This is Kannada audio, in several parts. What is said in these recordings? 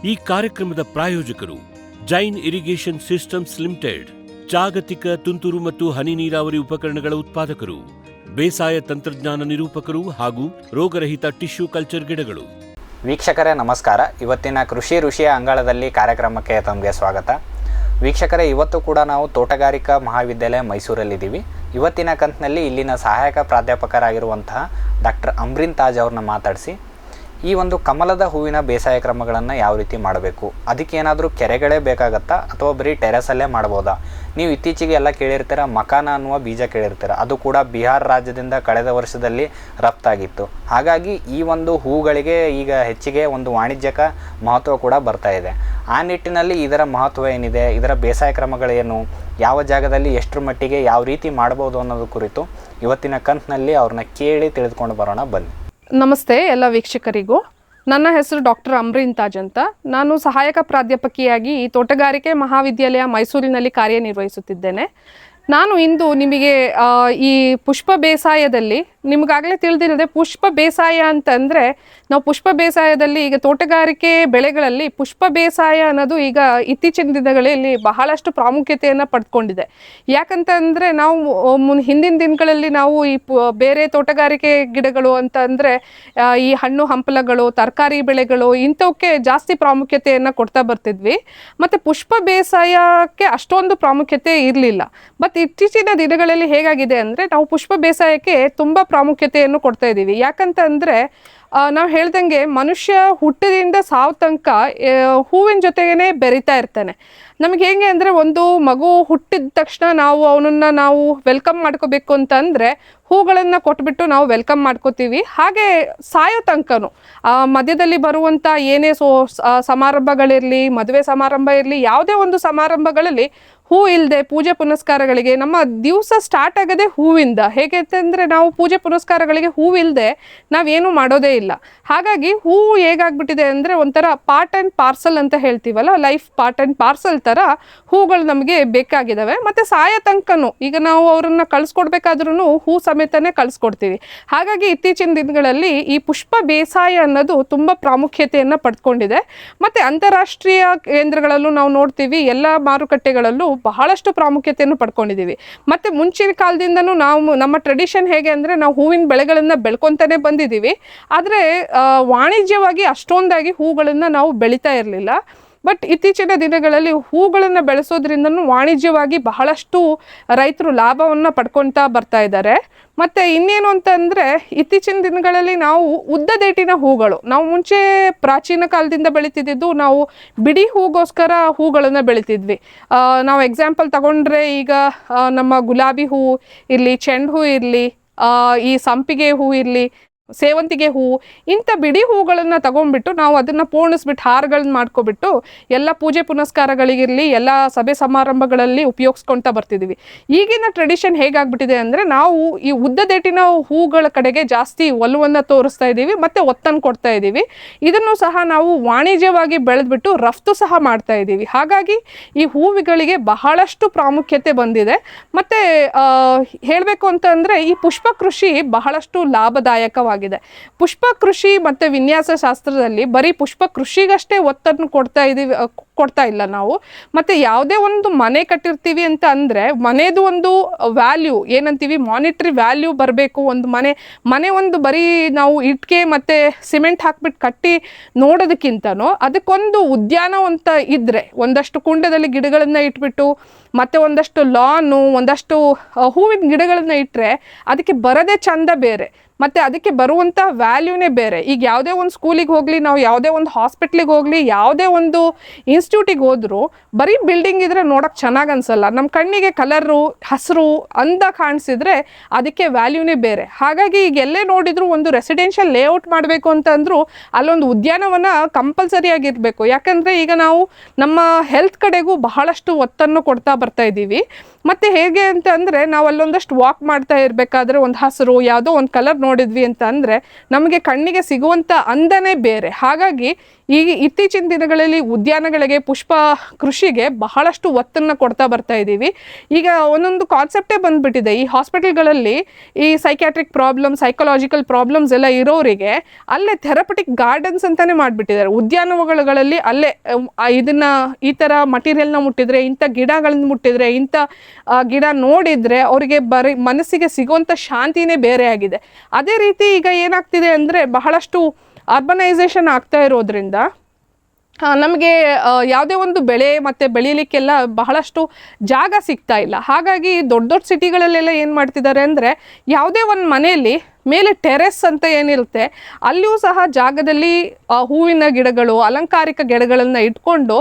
ಈ ಕಾರ್ಯಕ್ರಮದ ಪ್ರಾಯೋಜಕರು ಜೈನ್ ಇರಿಗೇಷನ್ ಸಿಸ್ಟಮ್ಸ್ ಲಿಮಿಟೆಡ್, ಜಾಗತಿಕ ತುಂತುರು ಮತ್ತು ಹನಿ ನೀರಾವರಿ ಉಪಕರಣಗಳ ಉತ್ಪಾದಕರು, ಬೇಸಾಯ ತಂತ್ರಜ್ಞಾನ ನಿರೂಪಕರು ಹಾಗೂ ರೋಗರಹಿತ ಟಿಶ್ಯೂ ಕಲ್ಚರ್ ಗಿಡಗಳು. ವೀಕ್ಷಕರೇ ನಮಸ್ಕಾರ. ಇವತ್ತಿನ ಕೃಷಿ ಋಷಿಯ ಅಂಗಳದಲ್ಲಿ ಕಾರ್ಯಕ್ರಮಕ್ಕೆ ತಮಗೆ ಸ್ವಾಗತ. ವೀಕ್ಷಕರೇ, ಇವತ್ತು ಕೂಡ ನಾವು ತೋಟಗಾರಿಕಾ ಮಹಾವಿದ್ಯಾಲಯ ಮೈಸೂರಲ್ಲಿದ್ದೀವಿ. ಇವತ್ತಿನ ಕಂತಿನಲ್ಲಿ ಇಲ್ಲಿನ ಸಹಾಯಕ ಪ್ರಾಧ್ಯಾಪಕರಾಗಿರುವಂತಹ ಡಾಕ್ಟರ್ ಅಮ್ರಿನ್ ತಾಜ್ ಅವ್ರನ್ನ ಮಾತಾಡಿಸಿ ಈ ಒಂದು ಕಮಲದ ಹೂವಿನ ಬೇಸಾಯ ಕ್ರಮಗಳನ್ನು ಯಾವ ರೀತಿ ಮಾಡಬೇಕು, ಅದಕ್ಕೇನಾದರೂ ಕೆರೆಗಳೇ ಬೇಕಾಗತ್ತಾ ಅಥವಾ ಬರೀ ಟೆರೆಸಲ್ಲೇ ಮಾಡ್ಬೋದಾ? ನೀವು ಇತ್ತೀಚೆಗೆ ಎಲ್ಲ ಕೇಳಿರ್ತೀರ, ಮಕಾನ ಅನ್ನುವ ಬೀಜ ಕೇಳಿರ್ತೀರ. ಅದು ಕೂಡ ಬಿಹಾರ ರಾಜ್ಯದಿಂದ ಕಳೆದ ವರ್ಷದಲ್ಲಿ ರಫ್ತಾಗಿತ್ತು. ಹಾಗಾಗಿ ಈ ಒಂದು ಹೂಗಳಿಗೆ ಈಗ ಹೆಚ್ಚಿಗೆ ಒಂದು ವಾಣಿಜ್ಯಿಕ ಮಹತ್ವ ಕೂಡ ಬರ್ತಾ ಇದೆ. ಆ ನಿಟ್ಟಿನಲ್ಲಿ ಇದರ ಮಹತ್ವ ಏನಿದೆ, ಇದರ ಬೇಸಾಯ ಕ್ರಮಗಳೇನು, ಯಾವ ಜಾಗದಲ್ಲಿ ಎಷ್ಟರ ಮಟ್ಟಿಗೆ ಯಾವ ರೀತಿ ಮಾಡ್ಬೋದು ಅನ್ನೋದು ಕುರಿತು ಇವತ್ತಿನ ಕಂತಿನಲ್ಲಿ ಅವ್ರನ್ನ ಕೇಳಿ ತಿಳಿದುಕೊಂಡು ಬರೋಣ, ಬನ್ನಿ. ನಮಸ್ತೆ ಎಲ್ಲ ವೀಕ್ಷಕರಿಗೂ. ನನ್ನ ಹೆಸರು ಡಾಕ್ಟರ್ ಅಮ್ರಿನ್ ತಾಜ್ ಅಂತ. ನಾನು ಸಹಾಯಕ ಪ್ರಾಧ್ಯಾಪಕಿಯಾಗಿ ಈ ತೋಟಗಾರಿಕೆ ಮಹಾವಿದ್ಯಾಲಯ ಮೈಸೂರಿನಲ್ಲಿ ಕಾರ್ಯನಿರ್ವಹಿಸುತ್ತಿದ್ದೇನೆ. ನಾನು ಇಂದು ನಿಮಗೆ ಈ ಪುಷ್ಪ ಬೇಸಾಯದಲ್ಲಿ, ನಿಮಗಾಗಲೇ ತಿಳಿದಿರದೆ, ಪುಷ್ಪ ಬೇಸಾಯ ಅಂತಂದರೆ ನಾವು ಪುಷ್ಪ ಬೇಸಾಯದಲ್ಲಿ ಈಗ ತೋಟಗಾರಿಕೆ ಬೆಳೆಗಳಲ್ಲಿ ಪುಷ್ಪ ಬೇಸಾಯ ಅನ್ನೋದು ಈಗ ಇತ್ತೀಚಿನ ದಿನಗಳಲ್ಲಿ ಬಹಳಷ್ಟು ಪ್ರಾಮುಖ್ಯತೆಯನ್ನು ಪಡ್ಕೊಂಡಿದೆ. ಯಾಕಂತಂದರೆ ನಾವು ಹಿಂದಿನ ದಿನಗಳಲ್ಲಿ ನಾವು ಈ ಬೇರೆ ತೋಟಗಾರಿಕೆ ಗಿಡಗಳು ಅಂತ ಅಂದರೆ ಈ ಹಣ್ಣು ಹಂಪಲಗಳು, ತರಕಾರಿ ಬೆಳೆಗಳು, ಇಂಥವಕ್ಕೆ ಜಾಸ್ತಿ ಪ್ರಾಮುಖ್ಯತೆಯನ್ನು ಕೊಡ್ತಾ ಬರ್ತಿದ್ವಿ. ಮತ್ತು ಪುಷ್ಪ ಬೇಸಾಯಕ್ಕೆ ಅಷ್ಟೊಂದು ಪ್ರಾಮುಖ್ಯತೆ ಇರಲಿಲ್ಲ. ಬಟ್ ಇತ್ತೀಚಿನ ದಿನಗಳಲ್ಲಿ ಹೇಗಾಗಿದೆ ಅಂದರೆ ನಾವು ಪುಷ್ಪ ಬೇಸಾಯಕ್ಕೆ ತುಂಬ ಪ್ರಾಮುಖ್ಯತೆಯನ್ನು ಕೊಡ್ತಾ ಇದ್ದೀವಿ. ಯಾಕಂತಂದರೆ ನಾವು ಹೇಳ್ದಂಗೆ ಮನುಷ್ಯ ಹುಟ್ಟಿದಿಂದ ಸಾವು ತನಕ ಹೂವಿನ ಜೊತೆಗೇ ಬೆರಿತಾ ಇರ್ತಾನೆ. ನಮಗೆ ಹೇಗೆ ಅಂದರೆ, ಒಂದು ಮಗು ಹುಟ್ಟಿದ ತಕ್ಷಣ ನಾವು ವೆಲ್ಕಮ್ ಮಾಡ್ಕೋಬೇಕು ಅಂತಂದರೆ ಹೂಗಳನ್ನು ಕೊಟ್ಬಿಟ್ಟು ನಾವು ವೆಲ್ಕಮ್ ಮಾಡ್ಕೋತೀವಿ. ಹಾಗೆ ಸಾಯೋ ತನಕನೂ ಮಧ್ಯದಲ್ಲಿ ಬರುವಂಥ ಏನೇ ಸಮಾರಂಭಗಳಿರಲಿ, ಮದುವೆ ಸಮಾರಂಭ ಇರಲಿ, ಯಾವುದೇ ಒಂದು ಸಮಾರಂಭಗಳಲ್ಲಿ ಹೂ ಇಲ್ಲದೆ ಪೂಜೆ ಪುನಸ್ಕಾರಗಳಿಗೆ ನಮ್ಮ ದಿವಸ ಸ್ಟಾರ್ಟ್ ಆಗೋದೇ ಹೂವಿಂದ. ಹೇಗೆ ಅಂತಂದರೆ ನಾವು ಪೂಜೆ ಪುನಸ್ಕಾರಗಳಿಗೆ ಹೂವಿಲ್ಲದೆ ನಾವೇನು ಮಾಡೋದೇ ಇಲ್ಲ. ಹಾಗಾಗಿ ಹೂವು ಹೇಗಾಗ್ಬಿಟ್ಟಿದೆ ಅಂದರೆ ಒಂಥರ ಪಾರ್ಟ್ ಆ್ಯಂಡ್ ಪಾರ್ಸಲ್ ಅಂತ ಹೇಳ್ತೀವಲ್ಲ, ಲೈಫ್ ಪಾರ್ಟ್ ಆ್ಯಂಡ್ ಪಾರ್ಸಲ್ ಥರ ಹೂಗಳು ನಮಗೆ ಬೇಕಾಗಿದ್ದಾವೆ. ಮತ್ತು ಸಾಯೋ ತನಕನೂ ಈಗ ನಾವು ಅವರನ್ನು ಕಳಿಸ್ಕೊಡ್ಬೇಕಾದ್ರೂ ಹೂ ಸಮೇತನೇ ಕಳಿಸ್ಕೊಡ್ತೀವಿ. ಹಾಗಾಗಿ ಇತ್ತೀಚಿನ ದಿನಗಳಲ್ಲಿ ಈ ಪುಷ್ಪ ಬೇಸಾಯ ಅನ್ನೋದು ತುಂಬ ಪ್ರಾಮುಖ್ಯತೆಯನ್ನು ಪಡ್ಕೊಂಡಿದೆ. ಮತ್ತು ಅಂತಾರಾಷ್ಟ್ರೀಯ ಕೇಂದ್ರಗಳಲ್ಲೂ ನಾವು ನೋಡ್ತೀವಿ, ಎಲ್ಲ ಮಾರುಕಟ್ಟೆಗಳಲ್ಲೂ ಬಹಳಷ್ಟು ಪ್ರಾಮುಖ್ಯತೆಯನ್ನು ಪಡ್ಕೊಂಡಿದ್ದೀವಿ. ಮತ್ತು ಮುಂಚಿನ ಕಾಲದಿಂದನೂ ನಮ್ಮ ಟ್ರೆಡಿಷನ್ ಹೇಗೆ ಅಂದರೆ ನಾವು ಹೂವಿನ ಬೆಳೆಗಳನ್ನು ಬೆಳ್ಕೊತಾನೆ ಬಂದಿದ್ದೀವಿ. ಆದರೆ ವಾಣಿಜ್ಯವಾಗಿ ಅಷ್ಟೊಂದಾಗಿ ಹೂಗಳನ್ನು ನಾವು ಬೆಳೀತಾ ಇರಲಿಲ್ಲ. ಬಟ್ ಇತ್ತೀಚಿನ ದಿನಗಳಲ್ಲಿ ಹೂಗಳನ್ನು ಬೆಳೆಸೋದ್ರಿಂದನೂ ವಾಣಿಜ್ಯವಾಗಿ ಬಹಳಷ್ಟು ರೈತರು ಲಾಭವನ್ನು ಪಡ್ಕೊಳ್ತಾ ಬರ್ತಾ ಇದ್ದಾರೆ. ಮತ್ತು ಇನ್ನೇನು ಅಂತಂದರೆ, ಇತ್ತೀಚಿನ ದಿನಗಳಲ್ಲಿ ನಾವು ಉದ್ದದೇಟಿನ ಹೂಗಳು, ನಾವು ಮುಂಚೆ ಪ್ರಾಚೀನ ಕಾಲದಿಂದ ಬೆಳೀತಿದ್ದು ನಾವು ಬಿಡಿ ಹೂಗೋಸ್ಕರ ಹೂಗಳನ್ನು ಬೆಳೀತಿದ್ವಿ. ನಾವು ಎಕ್ಸಾಂಪಲ್ ತಗೊಂಡ್ರೆ ಈಗ ನಮ್ಮ ಗುಲಾಬಿ ಹೂ ಇರಲಿ, ಚೆಂಡು ಹೂ ಇರಲಿ, ಈ ಸಂಪಿಗೆ ಹೂ ಇರಲಿ, ಸೇವಂತಿಗೆ ಹೂವು, ಇಂಥ ಬಿಡಿ ಹೂಗಳನ್ನು ತಗೊಂಡ್ಬಿಟ್ಟು ನಾವು ಅದನ್ನು ಪೋಣಿಸ್ಬಿಟ್ಟು ಹಾರಗಳನ್ನ ಮಾಡ್ಕೊಬಿಟ್ಟು ಎಲ್ಲ ಪೂಜೆ ಪುನಸ್ಕಾರಗಳಿಗಿರಲಿ, ಎಲ್ಲ ಸಭೆ ಸಮಾರಂಭಗಳಲ್ಲಿ ಉಪಯೋಗಿಸ್ಕೊಳ್ತಾ ಬರ್ತಿದ್ದೀವಿ. ಈಗಿನ ಟ್ರೆಡಿಷನ್ ಹೇಗಾಗ್ಬಿಟ್ಟಿದೆ ಅಂದರೆ ನಾವು ಈ ಉದ್ದದೇಟಿನ ಹೂಗಳ ಕಡೆಗೆ ಜಾಸ್ತಿ ಒಲವನ್ನು ತೋರಿಸ್ತಾ ಇದ್ದೀವಿ ಮತ್ತು ಒತ್ತನ್ನು ಕೊಡ್ತಾ ಇದ್ದೀವಿ. ಇದನ್ನು ಸಹ ನಾವು ವಾಣಿಜ್ಯವಾಗಿ ಬೆಳೆದ್ಬಿಟ್ಟು ರಫ್ತು ಸಹ ಮಾಡ್ತಾ ಇದ್ದೀವಿ. ಹಾಗಾಗಿ ಈ ಹೂವುಗಳಿಗೆ ಬಹಳಷ್ಟು ಪ್ರಾಮುಖ್ಯತೆ ಬಂದಿದೆ. ಮತ್ತು ಹೇಳಬೇಕು ಅಂತಂದರೆ ಈ ಪುಷ್ಪ ಕೃಷಿ ಬಹಳಷ್ಟು ಲಾಭದಾಯಕವಾಗಿದೆ. ಪುಷ್ಪ ಕೃಷಿ ಮತ್ತು ವಿನ್ಯಾಸ ಶಾಸ್ತ್ರದಲ್ಲಿ ಬರೀ ಪುಷ್ಪ ಕೃಷಿಗಷ್ಟೇ ಒತ್ತನ್ನು ಕೊಡ್ತಾ ಇಲ್ಲ ನಾವು. ಮತ್ತು ಯಾವುದೇ ಒಂದು ಮನೆ ಕಟ್ಟಿರ್ತೀವಿ ಅಂತ ಅಂದರೆ ಮನೆದು ಒಂದು ವ್ಯಾಲ್ಯೂ ಏನಂತೀವಿ, ಮಾನಿಟ್ರಿ ವ್ಯಾಲ್ಯೂ ಬರಬೇಕು. ಒಂದು ಮನೆ ಒಂದು ಬರೀ ನಾವು ಇಟ್ಕೆ ಮತ್ತು ಸಿಮೆಂಟ್ ಹಾಕ್ಬಿಟ್ಟು ಕಟ್ಟಿ ನೋಡೋದಕ್ಕಿಂತನೂ ಅದಕ್ಕೊಂದು ಉದ್ಯಾನ ಅಂತ ಇದ್ದರೆ, ಒಂದಷ್ಟು ಕುಂಡದಲ್ಲಿ ಗಿಡಗಳನ್ನು ಇಟ್ಬಿಟ್ಟು ಮತ್ತು ಒಂದಷ್ಟು ಲಾನು, ಒಂದಷ್ಟು ಹೂವಿನ ಗಿಡಗಳನ್ನ ಇಟ್ಟರೆ ಅದಕ್ಕೆ ಬರೋದೇ ಚಂದ ಬೇರೆ ಮತ್ತು ಅದಕ್ಕೆ ಬರುವಂಥ ವ್ಯಾಲ್ಯೂನೇ ಬೇರೆ. ಈಗ ಯಾವುದೇ ಒಂದು ಸ್ಕೂಲಿಗೆ ಹೋಗಲಿ, ನಾವು ಯಾವುದೇ ಒಂದು ಹಾಸ್ಪಿಟ್ಲಿಗೆ ಹೋಗಲಿ, ಯಾವುದೇ ಒಂದು ಇನ್ಸ್ಟಿಟ್ಯೂಟಿಗೆ ಹೋದರೂ ಬರೀ ಬಿಲ್ಡಿಂಗ್ ಇದ್ದರೆ ನೋಡೋಕ್ಕೆ ಚೆನ್ನಾಗಿ ಅನಿಸಲ್ಲ. ನಮ್ಮ ಕಣ್ಣಿಗೆ ಕಲರು, ಹಸಿರು, ಅಂದ ಕಾಣಿಸಿದ್ರೆ ಅದಕ್ಕೆ ವ್ಯಾಲ್ಯೂನೇ ಬೇರೆ. ಹಾಗಾಗಿ ಈಗ ಎಲ್ಲೇ ನೋಡಿದರೂ ಒಂದು ರೆಸಿಡೆನ್ಷಿಯಲ್ ಲೇಔಟ್ ಮಾಡಬೇಕು ಅಂತಂದರೂ ಅಲ್ಲೊಂದು ಉದ್ಯಾನವನ ಕಂಪಲ್ಸರಿಯಾಗಿರಬೇಕು. ಯಾಕಂದರೆ ಈಗ ನಾವು ನಮ್ಮ ಹೆಲ್ತ್ ಕಡೆಗೂ ಬಹಳಷ್ಟು ಒತ್ತನ್ನು ಕೊಡ್ತಾ ಬರ್ತಾ ಇದ್ದೀವಿ. ಮತ್ತು ಹೇಗೆ ಅಂತ ಅಂದರೆ ನಾವು ಅಲ್ಲೊಂದಷ್ಟು ವಾಕ್ ಮಾಡ್ತಾ ಇರಬೇಕಾದ್ರೆ ಒಂದು ಹಸಿರು ಯಾವುದೋ ಒಂದು ಕಲರ್ ನೋಡಿದ್ವಿ ಅಂತ ಅಂದರೆ ನಮಗೆ ಕಣ್ಣಿಗೆ ಸಿಗುವಂಥ ಅಂದನೇ ಬೇರೆ. ಹಾಗಾಗಿ ಈಗ ಇತ್ತೀಚಿನ ದಿನಗಳಲ್ಲಿ ಉದ್ಯಾನಗಳಿಗೆ, ಪುಷ್ಪ ಕೃಷಿಗೆ ಬಹಳಷ್ಟು ಒತ್ತನ್ನು ಕೊಡ್ತಾ ಬರ್ತಾ ಇದ್ದೀವಿ. ಈಗ ಒಂದೊಂದು ಕಾನ್ಸೆಪ್ಟೇ ಬಂದುಬಿಟ್ಟಿದೆ. ಈ ಹಾಸ್ಪಿಟಲ್ಗಳಲ್ಲಿ ಈ ಸೈಕ್ಯಾಟ್ರಿಕ್ ಪ್ರಾಬ್ಲಮ್, ಸೈಕಲಾಜಿಕಲ್ ಪ್ರಾಬ್ಲಮ್ಸ್ ಎಲ್ಲ ಇರೋರಿಗೆ ಅಲ್ಲೇ ಥೆರಪಟಿಕ್ ಗಾರ್ಡನ್ಸ್ ಅಂತಲೇ ಮಾಡಿಬಿಟ್ಟಿದ್ದಾರೆ. ಉದ್ಯಾನವನಗಳಲ್ಲಿ ಅಲ್ಲೇ ಇದನ್ನು ಈ ಥರ ಮಟೀರಿಯಲ್ನ ಮುಟ್ಟಿದ್ರೆ, ಇಂಥ ಗಿಡಗಳನ್ನ ಮುಟ್ಟಿದ್ರೆ, ಇಂಥ ಗಿಡ ನೋಡಿದರೆ ಅವರಿಗೆ ಬರೀ ಮನಸ್ಸಿಗೆ ಸಿಗುವಂಥ ಶಾಂತಿನೇ ಬೇರೆ ಆಗಿದೆ. ಅದೇ ರೀತಿ ಈಗ ಏನಾಗ್ತಿದೆ ಅಂದರೆ ಬಹಳಷ್ಟು ಅರ್ಬನೈಸೇಷನ್ ಆಗ್ತಾ ಇರೋದ್ರಿಂದ ನಮಗೆ ಯಾವುದೇ ಒಂದು ಬೆಳೆ ಮತ್ತು ಬೆಳೀಲಿಕ್ಕೆಲ್ಲ ಬಹಳಷ್ಟು ಜಾಗ ಸಿಗ್ತಾ ಇಲ್ಲ. ಹಾಗಾಗಿ ದೊಡ್ಡ ದೊಡ್ಡ ಸಿಟಿಗಳಲ್ಲೆಲ್ಲ ಏನು ಮಾಡ್ತಿದ್ದಾರೆ ಅಂದರೆ ಯಾವುದೇ ಒಂದು ಮನೆಯಲ್ಲಿ ಮೇಲೆ ಟೆರೆಸ್ ಅಂತ ಏನಿರುತ್ತೆ ಅಲ್ಲಿಯೂ ಸಹ ಜಾಗದಲ್ಲಿ ಹೂವಿನ ಗಿಡಗಳು, ಅಲಂಕಾರಿಕ ಗಿಡಗಳನ್ನು ಇಟ್ಕೊಂಡು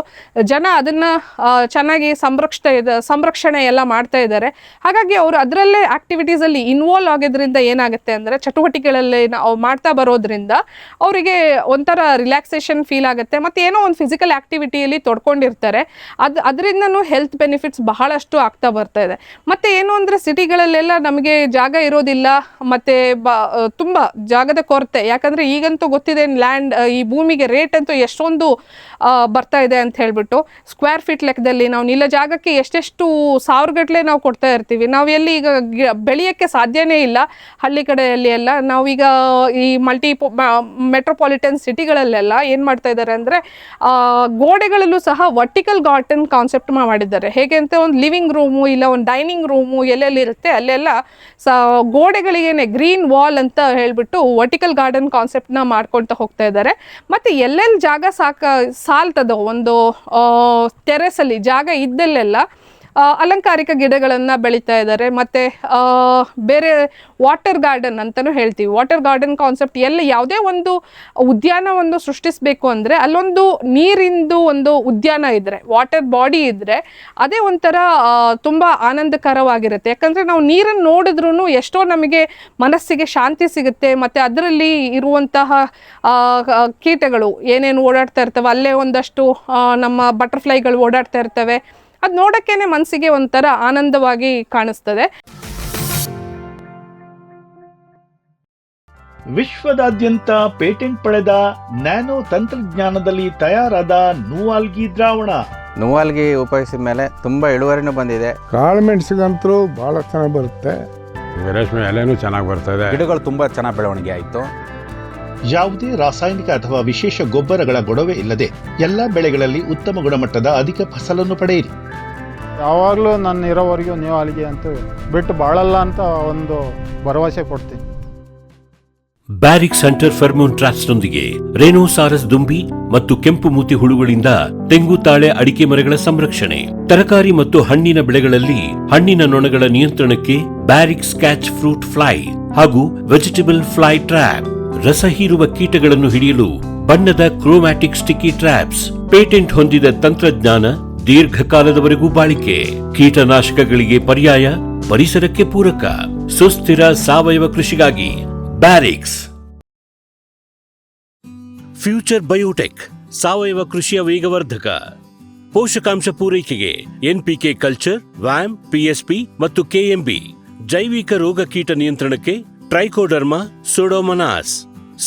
ಜನ ಅದನ್ನು ಚೆನ್ನಾಗಿ ಸಂರಕ್ಷಣೆ ಎಲ್ಲ ಮಾಡ್ತಾ ಇದ್ದಾರೆ. ಹಾಗಾಗಿ ಅವರು ಅದರಲ್ಲೇ ಆ್ಯಕ್ಟಿವಿಟೀಸಲ್ಲಿ ಇನ್ವಾಲ್ವ್ ಆಗೋದ್ರಿಂದ ಏನಾಗುತ್ತೆ ಅಂದರೆ ಚಟುವಟಿಕೆಗಳಲ್ಲಿ ನಾವು ಮಾಡ್ತಾ ಬರೋದ್ರಿಂದ ಅವರಿಗೆ ಒಂಥರ ರಿಲ್ಯಾಕ್ಸೇಷನ್ ಫೀಲ್ ಆಗುತ್ತೆ ಮತ್ತು ಏನೋ ಒಂದು ಫಿಸಿಕಲ್ ಆ್ಯಕ್ಟಿವಿಟಿಯಲ್ಲಿ ತೊಡ್ಕೊಂಡಿರ್ತಾರೆ. ಅದರಿಂದನೂ ಹೆಲ್ತ್ ಬೆನಿಫಿಟ್ಸ್ ಬಹಳಷ್ಟು ಆಗ್ತಾ ಬರ್ತಾ ಇದೆ. ಮತ್ತು ಏನು ಅಂದರೆ ಸಿಟಿಗಳಲ್ಲೆಲ್ಲ ನಮಗೆ ಜಾಗ ಇರೋದಿಲ್ಲ ಮತ್ತು ತುಂಬ ಜಾಗದ ಕೊರತೆ. ಯಾಕಂದರೆ ಈಗಂತೂ ಗೊತ್ತಿದೆ ಲ್ಯಾಂಡ್, ಈ ಭೂಮಿಗೆ ರೇಟ್ ಅಂತೂ ಎಷ್ಟೊಂದು ಬರ್ತಾ ಇದೆ ಅಂತ ಹೇಳಿಬಿಟ್ಟು ಸ್ಕ್ವೇರ್ ಫೀಟ್ ಲೆಕ್ಕದಲ್ಲಿ ನಾವು ನಿಲ್ಲ ಜಾಗಕ್ಕೆ ಎಷ್ಟೆಷ್ಟು ಸಾವಿರಗಟ್ಟಲೆ ನಾವು ಕೊಡ್ತಾ ಇರ್ತೀವಿ. ನಾವು ಎಲ್ಲಿ ಈಗ ಬೆಳೆಯೋಕ್ಕೆ ಸಾಧ್ಯನೇ ಇಲ್ಲ ಹಳ್ಳಿ ಕಡೆಯಲ್ಲಿ ಎಲ್ಲ. ನಾವೀಗ ಈ ಮೆಟ್ರೋಪಾಲಿಟನ್ ಸಿಟಿಗಳಲ್ಲೆಲ್ಲ ಏನು ಮಾಡ್ತಾ ಇದ್ದಾರೆ ಅಂದರೆ ಗೋಡೆಗಳಲ್ಲೂ ಸಹ ವರ್ಟಿಕಲ್ ಗಾರ್ಡನ್ ಕಾನ್ಸೆಪ್ಟ್ ಮಾಡಿದ್ದಾರೆ. ಹೇಗೆ ಅಂತ ಒಂದು ಲಿವಿಂಗ್ ರೂಮು ಇಲ್ಲ ಒಂದು ಡೈನಿಂಗ್ ರೂಮು ಎಲ್ಲೆಲ್ಲಿರುತ್ತೆ ಅಲ್ಲೆಲ್ಲ ಗೋಡೆಗಳಿಗೇನೆ ಗ್ರೀನ್ ವಾಲ್ ಅಂತ ಹೇಳಿಬಿಟ್ಟು ವರ್ಟಿಕಲ್ ಗಾರ್ಡನ್ ಕಾನ್ಸೆಪ್ಟ್ನ ಮಾಡ್ಕೊಳ್ತಾ ಹೋಗ್ತಾ ಇದ್ದಾರೆ. ಮತ್ತು ಎಲ್ಲೆಲ್ಲಿ ಜಾಗ ಸಾಲ್ತದೋ ಒಂದು ಟೆರೆಸಲ್ಲಿ ಜಾಗ ಇದ್ದಲ್ಲೆಲ್ಲ ಅಲಂಕಾರಿಕ ಗಿಡಗಳನ್ನು ಬೆಳೀತಾ ಇದ್ದಾರೆ. ಮತ್ತು ಬೇರೆ ವಾಟರ್ ಗಾರ್ಡನ್ ಅಂತಲೂ ಹೇಳ್ತೀವಿ. ವಾಟರ್ ಗಾರ್ಡನ್ ಕಾನ್ಸೆಪ್ಟ್ ಯಾವುದೇ ಒಂದು ಉದ್ಯಾನವನ್ನು ಸೃಷ್ಟಿಸಬೇಕು ಅಂದರೆ ಅಲ್ಲೊಂದು ನೀರಿಂದು ಒಂದು ಉದ್ಯಾನ ಇದ್ದರೆ, ವಾಟರ್ ಬಾಡಿ ಇದ್ದರೆ ಅದೇ ಒಂಥರ ತುಂಬ ಆನಂದಕರವಾಗಿರುತ್ತೆ. ಯಾಕಂದರೆ ನಾವು ನೀರನ್ನು ನೋಡಿದ್ರೂ ಎಷ್ಟೋ ನಮಗೆ ಮನಸ್ಸಿಗೆ ಶಾಂತಿ ಸಿಗುತ್ತೆ. ಮತ್ತು ಅದರಲ್ಲಿ ಇರುವಂತಹ ಕೀಟಗಳು ಏನೇನು ಓಡಾಡ್ತಾ ಇರ್ತವೆ, ಅಲ್ಲೇ ಒಂದಷ್ಟು ನಮ್ಮ ಬಟರ್ಫ್ಲೈಗಳು ಓಡಾಡ್ತಾ ಇರ್ತವೆ. ಅದು ನೋಡೋಕ್ಕೇನೆ ಮನಸ್ಸಿಗೆ ಒಂಥರ ಆನಂದವಾಗಿ ಕಾಣಿಸ್ತದೆ. ವಿಶ್ವದಾದ್ಯಂತ ಪೇಟೆಂಟ್ ಪಡೆದ ನ್ಯಾನೋ ತಂತ್ರಜ್ಞಾನದಲ್ಲಿ ತಯಾರಾದ ನೂವಾಲ್ಗಿ ದ್ರಾವಣ. ನೂವಾಲ್ಗಿ ಉಪಯೋಗಿಸಿದ ಮೇಲೆ ತುಂಬ ಇಳುವರಿನೂ ಬಂದಿದೆ. ಕಾಳು ಮೆಣಸಿಗಂತೂ ಭಾಳ ಚೆನ್ನಾಗಿ ಬರುತ್ತೆ. ರೇಷ್ಮೆ ಎಲೆನೂ ಚೆನ್ನಾಗಿ ಬರ್ತದೆ. ಗಿಡಗಳು ತುಂಬ ಚೆನ್ನಾಗಿ ಬೆಳವಣಿಗೆ ಆಯಿತು. ಯಾವುದೇ ರಾಸಾಯನಿಕ ಅಥವಾ ವಿಶೇಷ ಗೊಬ್ಬರಗಳ ಗೊಡವೆ ಇಲ್ಲದೆ ಎಲ್ಲ ಬೆಳೆಗಳಲ್ಲಿ ಉತ್ತಮ ಗುಣಮಟ್ಟದ ಅಧಿಕ ಫಸಲನ್ನು ಪಡೆಯಿರಿ. ಯಾವಾಗಲೂ ನನ್ನ ಇರೋವರೆಗೂ ನೀವು ಅಲ್ಲಿಗೆ ಅಂತ ಬಿಟ್ಟು ಬಾಳಲ್ಲ ಅಂತ ಒಂದು ಭರವಸೆ ಕೊಡ್ತೀನಿ. ಬ್ಯಾರಿಕ್ ಸೆಂಟರ್ ಫೆರ್ಮೋನ್ ಟ್ರಾಪ್ಸ್ನೊಂದಿಗೆ ರೇನೋಸಾರಸ್ ದುಂಬಿ ಮತ್ತು ಕೆಂಪು ಮೂತಿ ಹುಳುಗಳಿಂದ ತೆಂಗು, ತಾಳೆ, ಅಡಿಕೆ ಮರಗಳ ಸಂರಕ್ಷಣೆ, ತರಕಾರಿ ಮತ್ತು ಹಣ್ಣಿನ ಬೆಳೆಗಳಲ್ಲಿ ಹಣ್ಣಿನ ನೊಣಗಳ ನಿಯಂತ್ರಣಕ್ಕೆ ಬ್ಯಾರಿಕ್ ಸ್ಕ್ಯಾಚ್ ಫ್ರೂಟ್ ಫ್ಲೈ ಹಾಗೂ ವೆಜಿಟೇಬಲ್ ಫ್ಲೈ ಟ್ರ್ಯಾಪ್, ರಸ ಹೀರುವ ಕೀಟಗಳನ್ನು ಹಿಡಿಯಲು ಬಣ್ಣದ ಕ್ರೋಮ್ಯಾಟಿಕ್ ಸ್ಟಿಕ್ಕಿ ಟ್ರ್ಯಾಪ್ಸ್, ಪೇಟೆಂಟ್ ಹೊಂದಿದ ತಂತ್ರಜ್ಞಾನ, ದೀರ್ಘಕಾಲದವರೆಗೂ ಬಾಳಿಕೆ, ಕೀಟನಾಶಕಗಳಿಗೆ ಪರ್ಯಾಯ, ಪರಿಸರಕ್ಕೆ ಪೂರಕ, ಸುಸ್ಥಿರ ಸಾವಯವ ಕೃಷಿಗಾಗಿ ಬ್ಯಾರಿಕ್ಸ್. ಫ್ಯೂಚರ್ ಬಯೋಟೆಕ್ ಸಾವಯವ ಕೃಷಿಯ ವೇಗವರ್ಧಕ. ಪೋಷಕಾಂಶ ಪೂರೈಕೆಗೆ ಎನ್ಪಿಕೆ ಕಲ್ಚರ್, ವ್ಯಾಮ್, ಪಿಎಸ್ಪಿ ಮತ್ತು ಕೆಎಂಬಿ. ಜೈವಿಕ ರೋಗ ಕೀಟ ನಿಯಂತ್ರಣಕ್ಕೆ ಟ್ರೈಕೋಡರ್ಮಾ, ಸೂಡೋಮೊನಾಸ್.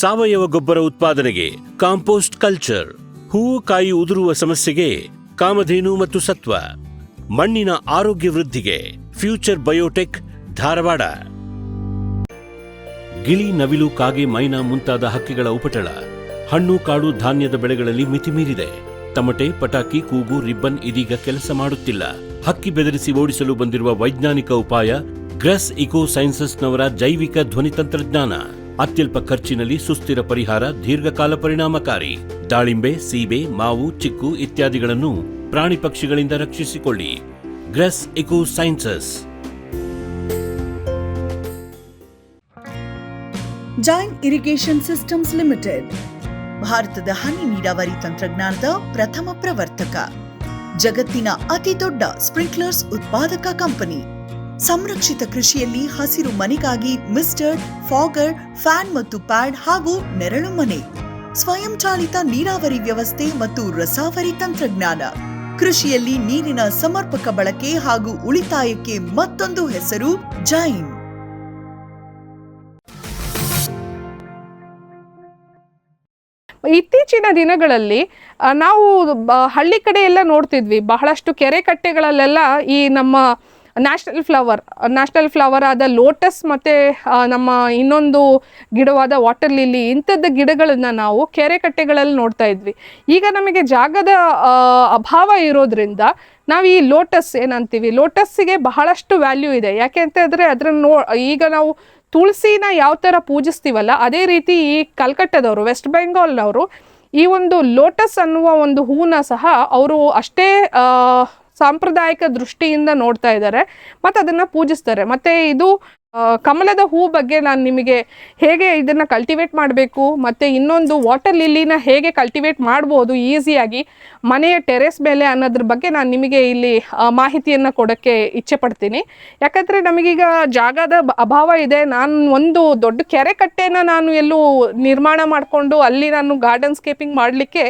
ಸಾವಯವ ಗೊಬ್ಬರ ಉತ್ಪಾದನೆಗೆ ಕಾಂಪೋಸ್ಟ್ ಕಲ್ಚರ್. ಹೂವು ಕಾಯಿ ಉದುರುವ ಸಮಸ್ಯೆಗೆ ಕಾಮಧೇನು ಮತ್ತು ಸತ್ವ. ಮಣ್ಣಿನ ಆರೋಗ್ಯ ವೃದ್ಧಿಗೆ ಫ್ಯೂಚರ್ ಬಯೋಟೆಕ್, ಧಾರವಾಡ. ಗಿಳಿ, ನವಿಲು, ಕಾಗೆ, ಮೈನಾ ಮುಂತಾದ ಹಕ್ಕಿಗಳ ಉಪಟಳ ಹಣ್ಣು, ಕಾಳು, ಧಾನ್ಯದ ಬೆಳೆಗಳಲ್ಲಿ ಮಿತಿ ಮೀರಿದೆ. ತಮಟೆ, ಪಟಾಕಿ, ಕೂಗು, ರಿಬ್ಬನ್ ಇದೀಗ ಕೆಲಸ ಮಾಡುತ್ತಿಲ್ಲ. ಹಕ್ಕಿ ಬೆದರಿಸಿ ಓಡಿಸಲು ಬಂದಿರುವ ವೈಜ್ಞಾನಿಕ ಉಪಾಯ ಗ್ರಸ್ ಇಕೋ ಸೈನ್ಸಸ್ನವರ ಜೈವಿಕ ಧ್ವನಿ ತಂತ್ರಜ್ಞಾನ. ಅತ್ಯಲ್ಪ ಖರ್ಚಿನಲ್ಲಿ ಸುಸ್ಥಿರ ಪರಿಹಾರ, ದೀರ್ಘಕಾಲ ಪರಿಣಾಮಕಾರಿ. ದಾಳಿಂಬೆ, ಸೀಬೆ, ಮಾವು, ಚಿಕ್ಕು ಇತ್ಯಾದಿಗಳನ್ನು ಪ್ರಾಣಿ ಪಕ್ಷಿಗಳಿಂದ ರಕ್ಷಿಸಿಕೊಳ್ಳಿ. ಗ್ರಸ್ eco sciences. Jain irrigation systems limited ಭಾರತದ ಹನಿ ನೀರಾವರಿ ತಂತ್ರಜ್ಞಾನದ ಪ್ರಥಮ ಪ್ರವರ್ತಕ, ಜಗತ್ತಿನ ಅತಿ ದೊಡ್ಡ ಸ್ಪ್ರಿಂಕ್ಲರ್ಸ್ ಉತ್ಪಾದಕ ಕಂಪನಿ. ಸಂರಕ್ಷಿತ ಕೃಷಿಯಲ್ಲಿ ಹಸಿರು ಮನೆಗಾಗಿ ಮಿಸ್ಟರ್, ಫಾಗರ್, ಫ್ಯಾನ್ ಮತ್ತು ಪ್ಯಾಡ್ ಹಾಗೂ ನೆರಳು ಮನೆ, ಸ್ವಯಂ ಚಾಲಿತ ನೀರಾವರಿ ವ್ಯವಸ್ಥೆ ಮತ್ತು ರಸಾವರಿ ತಂತ್ರಜ್ಞಾನ, ಕೃಷಿಯಲ್ಲಿ ನೀರಿನ ಸಮರ್ಪಕ ಬಳಕೆ ಹಾಗೂ ಉಳಿತಾಯಕ್ಕೆ ಮತ್ತೊಂದು ಹೆಸರು ಜೈನ್. ಇತ್ತೀಚಿನ ದಿನಗಳಲ್ಲಿ ನಾವು ಹಳ್ಳಿ ಕಡೆ ಎಲ್ಲ ನೋಡ್ತಿದ್ವಿ, ಬಹಳಷ್ಟು ಕೆರೆ ಕಟ್ಟೆಗಳಲ್ಲೆಲ್ಲ ಈ ನಮ್ಮ ನ್ಯಾಷನಲ್ ಫ್ಲವರ್ ಆದ ಲೋಟಸ್ ಮತ್ತು ನಮ್ಮ ಇನ್ನೊಂದು ಗಿಡವಾದ ವಾಟರ್ ಲಿಲ್ಲಿ ಇಂಥದ್ದು ಗಿಡಗಳನ್ನು ನಾವು ಕೆರೆ ಕಟ್ಟೆಗಳಲ್ಲಿ ನೋಡ್ತಾ ಇದ್ವಿ. ಈಗ ನಮಗೆ ಜಾಗದ ಅಭಾವ ಇರೋದ್ರಿಂದ ನಾವು ಈ ಲೋಟಸ್ ಏನಂತೀವಿ, ಲೋಟಸ್ಸಿಗೆ ಬಹಳಷ್ಟು ವ್ಯಾಲ್ಯೂ ಇದೆ. ಯಾಕೆ ಅಂತ ಹೇಳಿದ್ರೆ ಅದನ್ನು ಈಗ ನಾವು ತುಳಸಿನ ಯಾವ ಥರ ಪೂಜಿಸ್ತೀವಲ್ಲ, ಅದೇ ರೀತಿ ಈ ಕಲ್ಕಟ್ಟದವರು, ವೆಸ್ಟ್ ಬೆಂಗಾಲ್ನವರು ಈ ಒಂದು ಲೋಟಸ್ ಅನ್ನುವ ಒಂದು ಹೂವನ್ನ ಸಹ ಅವರು ಅಷ್ಟೇ ಸಾಂಪ್ರದಾಯಿಕ ದೃಷ್ಟಿಯಿಂದ ನೋಡ್ತಾ ಇದ್ದಾರೆ ಮತ್ತು ಅದನ್ನು ಪೂಜಿಸ್ತಾರೆ. ಮತ್ತು ಇದು ಕಮಲದ ಹೂ ಬಗ್ಗೆ ನಾನು ನಿಮಗೆ ಹೇಗೆ ಇದನ್ನು ಕಲ್ಟಿವೇಟ್ ಮಾಡಬೇಕು ಮತ್ತು ಇನ್ನೊಂದು ವಾಟರ್ ಲಿಲ್ಲಿನ ಹೇಗೆ ಕಲ್ಟಿವೇಟ್ ಮಾಡ್ಬೋದು ಈಸಿಯಾಗಿ ಮನೆಯ ಟೆರೆಸ್ ಮೇಲೆ ಅನ್ನೋದ್ರ ಬಗ್ಗೆ ನಾನು ನಿಮಗೆ ಇಲ್ಲಿ ಮಾಹಿತಿಯನ್ನು ಕೊಡೋಕ್ಕೆ ಇಚ್ಛೆ ಪಡ್ತೀನಿ. ಯಾಕಂದರೆ ನಮಗೀಗ ಜಾಗದ ಅಭಾವ ಇದೆ. ನಾನು ಒಂದು ದೊಡ್ಡ ಕೆರೆ ಕಟ್ಟೆನ ನಾನು ಎಲ್ಲೂ ನಿರ್ಮಾಣ ಮಾಡಿಕೊಂಡು ಅಲ್ಲಿ ನಾನು ಗಾರ್ಡನ್ಸ್ಕೇಪಿಂಗ್ ಮಾಡಲಿಕ್ಕೆ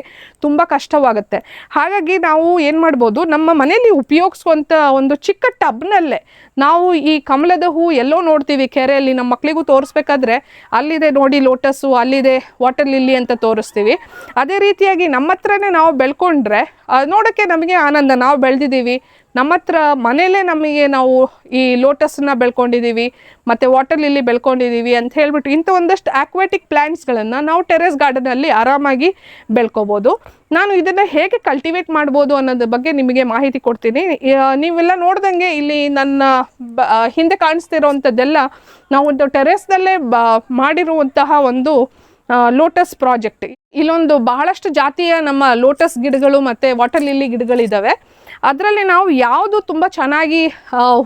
ತುಂಬ ಕಷ್ಟವಾಗುತ್ತೆ. ಹಾಗಾಗಿ ನಾವು ಏನು ಮಾಡ್ಬೋದು, ನಮ್ಮ ಮನೆಯಲ್ಲಿ ಉಪಯೋಗಿಸುವಂಥ ಒಂದು ಚಿಕ್ಕ ಟಬ್ನಲ್ಲೇ ನಾವು ಈ ಕಮಲದ ಹೂ ಎಲ್ಲೋ ನೋಡ್ತೀವಿ ಕೆರೆಯಲ್ಲಿ, ನಮ್ಮ ಮಕ್ಕಳಿಗೂ ತೋರಿಸ್ಬೇಕಾದ್ರೆ ಅಲ್ಲಿದೆ ನೋಡಿ ಲೋಟಸ್ಸು, ಅಲ್ಲಿದೆ ವಾಟರ್ ಲಿಲ್ಲಿ ಅಂತ ತೋರಿಸ್ತೀವಿ. ಅದೇ ರೀತಿಯಾಗಿ ನಮ್ಮ ಹತ್ರನೇ ನಾವು ಬೆಳ್ಕೊಂಡ್ರೆ ನೋಡೋಕ್ಕೆ ನಮಗೆ ಆನಂದ. ನಾವು ಬೆಳೆದಿದ್ದೀವಿ, ನಮ್ಮ ಹತ್ರ ಮನೇಲೇ ನಮಗೆ ನಾವು ಈ ಲೋಟಸ್ನ ಬೆಳ್ಕೊಂಡಿದ್ದೀವಿ ಮತ್ತು ವಾಟರ್ ಲಿಲ್ಲಿ ಬೆಳ್ಕೊಂಡಿದ್ದೀವಿ ಅಂತ ಹೇಳ್ಬಿಟ್ಟು ಇಂಥ ಒಂದಷ್ಟು ಆಕ್ವಾಟಿಕ್ ಪ್ಲ್ಯಾಂಟ್ಸ್ಗಳನ್ನು ನಾವು ಟೆರೆಸ್ ಗಾರ್ಡನಲ್ಲಿ ಆರಾಮಾಗಿ ಬೆಳ್ಕೊಬೋದು. ನಾನು ಇದನ್ನು ಹೇಗೆ ಕಲ್ಟಿವೇಟ್ ಮಾಡ್ಬೋದು ಅನ್ನೋದ್ರ ಬಗ್ಗೆ ನಿಮಗೆ ಮಾಹಿತಿ ಕೊಡ್ತೀನಿ. ನೀವೆಲ್ಲ ನೋಡ್ದಂಗೆ ಇಲ್ಲಿ ನನ್ನ ಹಿಂದೆ ಕಾಣಿಸ್ತಿರೋವಂಥದ್ದೆಲ್ಲ ನಾವು ಒಂದು ಟೆರೆಸ್ನಲ್ಲೇ ಮಾಡಿರುವಂತಹ ಒಂದು ಲೋಟಸ್ ಪ್ರಾಜೆಕ್ಟ್. ಇಲ್ಲೊಂದು ಬಹಳಷ್ಟು ಜಾತಿಯ ನಮ್ಮ ಲೋಟಸ್ ಗಿಡಗಳು ಮತ್ತು ವಾಟರ್ ಲಿಲ್ಲಿ ಗಿಡಗಳಿದ್ದಾವೆ. ಅದರಲ್ಲಿ ನಾವು ಯಾವುದು ತುಂಬ ಚೆನ್ನಾಗಿ